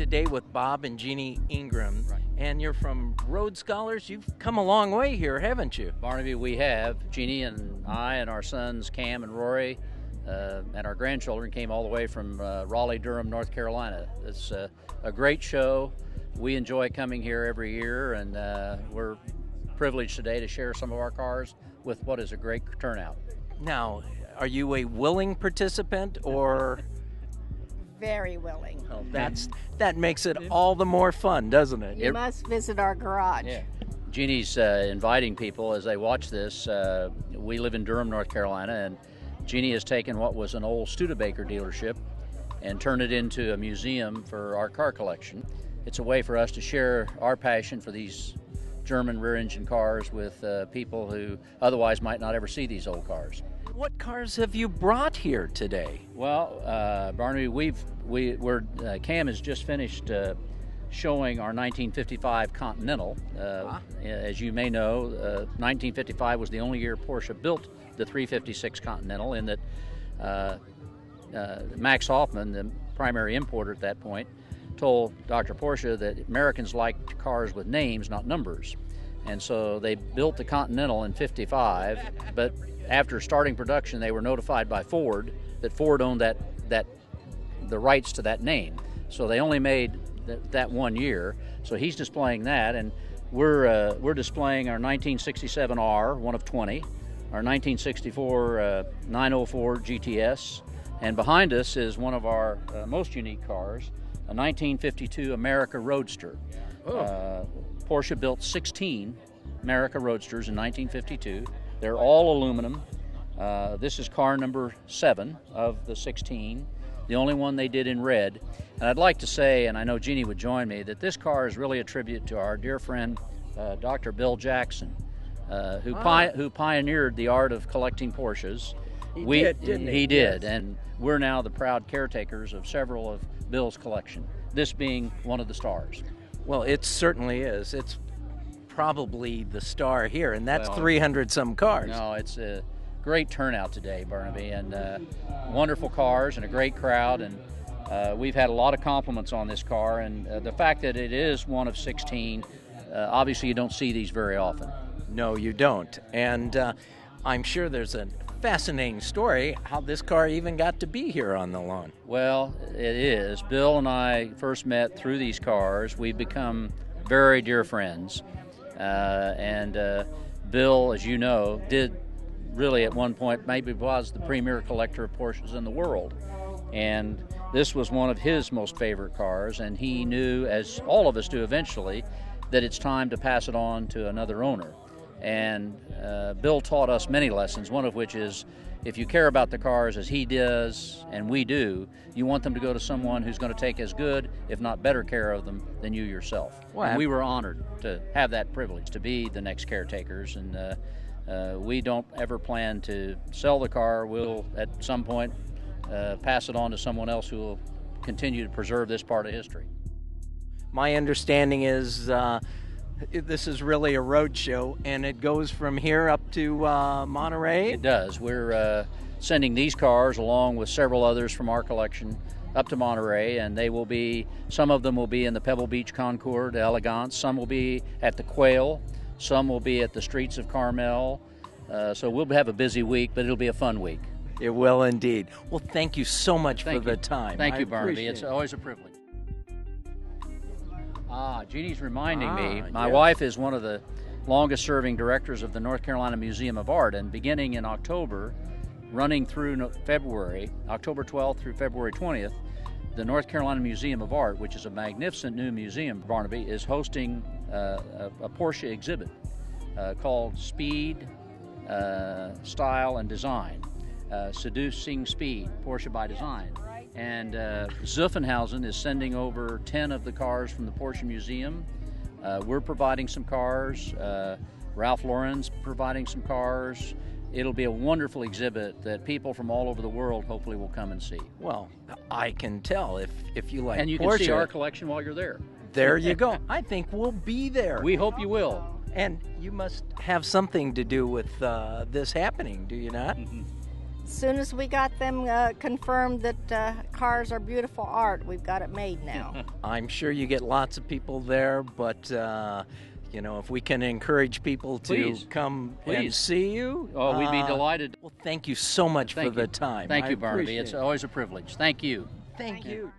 today with Bob and Jeannie Ingram, Right. and you're from Rhodes Scholars. You've come a long way here, haven't you? Barnaby, we have. Jeannie and I and our sons Cam and Rory and our grandchildren came all the way from Raleigh, Durham, North Carolina. It's a great show. We enjoy coming here every year, and we're privileged today to share some of our cars with what is a great turnout. Now, are you a willing participant or? Very willing. Oh, that makes it all the more fun, doesn't it? You must visit our garage. Yeah. Jeannie's inviting people as they watch this. We live in Durham, North Carolina, and Jeannie has taken what was an old Studebaker dealership and turned it into a museum for our car collection. It's a way for us to share our passion for these German rear-engine cars with people who otherwise might not ever see these old cars. What cars have you brought here today? Well, Barnaby, Cam has just finished showing our 1955 Continental. As you may know, 1955 was the only year Porsche built the 356 Continental, in that Max Hoffman, the primary importer at that point, told Dr. Porsche that Americans liked cars with names, not numbers. And so they built the Continental in 55, but after starting production, they were notified by Ford that Ford owned the rights to that name. So they only made that 1 year. So he's displaying that, and we're displaying our 1967 R, one of 20, our 1964 904 GTS, and behind us is one of our most unique cars, a 1952 America Roadster. Porsche built 16 America Roadsters in 1952. They're all aluminum. This is car number 7 of the 16, the only one they did in red. And I'd like to say, and I know Jeannie would join me, that this car is really a tribute to our dear friend, Dr. Bill Jackson, who pioneered the art of collecting Porsches. He did, and we're now the proud caretakers of several of Bill's collection, this being one of the stars. Well, it certainly is. It's probably the star here, and that's 300 some cars. No, it's a great turnout today, Barnaby, and wonderful cars and a great crowd, and we've had a lot of compliments on this car, and the fact that it is one of 16, obviously you don't see these very often. No, you don't, and I'm sure there's a fascinating story how this car even got to be here on the lawn. Well, it is. Bill and I first met through these cars. We've become very dear friends. And Bill, as you know, did really at one point maybe was the premier collector of Porsches in the world. And this was one of his most favorite cars, and he knew, as all of us do eventually, that it's time to pass it on to another owner. And Bill taught us many lessons, one of which is if you care about the cars as he does and we do, you want them to go to someone who's going to take as good, if not better care of them than you yourself. Well, and we were honored to have that privilege, to be the next caretakers. And we don't ever plan to sell the car. We'll, at some point, pass it on to someone else who will continue to preserve this part of history. My understanding is this is really a road show, and it goes from here up to Monterey? It does. We're sending these cars along with several others from our collection up to Monterey, and they will be, some of them will be in the Pebble Beach Concours d'Elegance, some will be at the Quail, some will be at the Streets of Carmel. So we'll have a busy week, but it'll be a fun week. It will indeed. Well, thank you so much for the time. Thank you, Barnaby. It's always a privilege. Jeannie's reminding me, my wife is one of the longest-serving directors of the North Carolina Museum of Art, and beginning in October, running through February, October 12th through February 20th, the North Carolina Museum of Art, which is a magnificent new museum, Barnaby, is hosting a Porsche exhibit called Speed, Style, and Design. Seducing Speed, Porsche by Design. And Zuffenhausen is sending over 10 of the cars from the Porsche Museum. We're providing some cars. Ralph Lauren's providing some cars. It'll be a wonderful exhibit that people from all over the world hopefully will come and see. Well, I can tell if you like Porsche. And you can see our collection while you're there. There you go. I think we'll be there. We hope you will. And you must have something to do with this happening, do you not? As soon as we got them confirmed that cars are beautiful art, we've got it made now. I'm sure you get lots of people there, but if we can encourage people to Please. come and Please. see you. Oh, we'd be delighted. Well, thank you so much for Thank the you. time. Thank I you, Barnaby. appreciate It's it. always a privilege. Thank you. Thank you.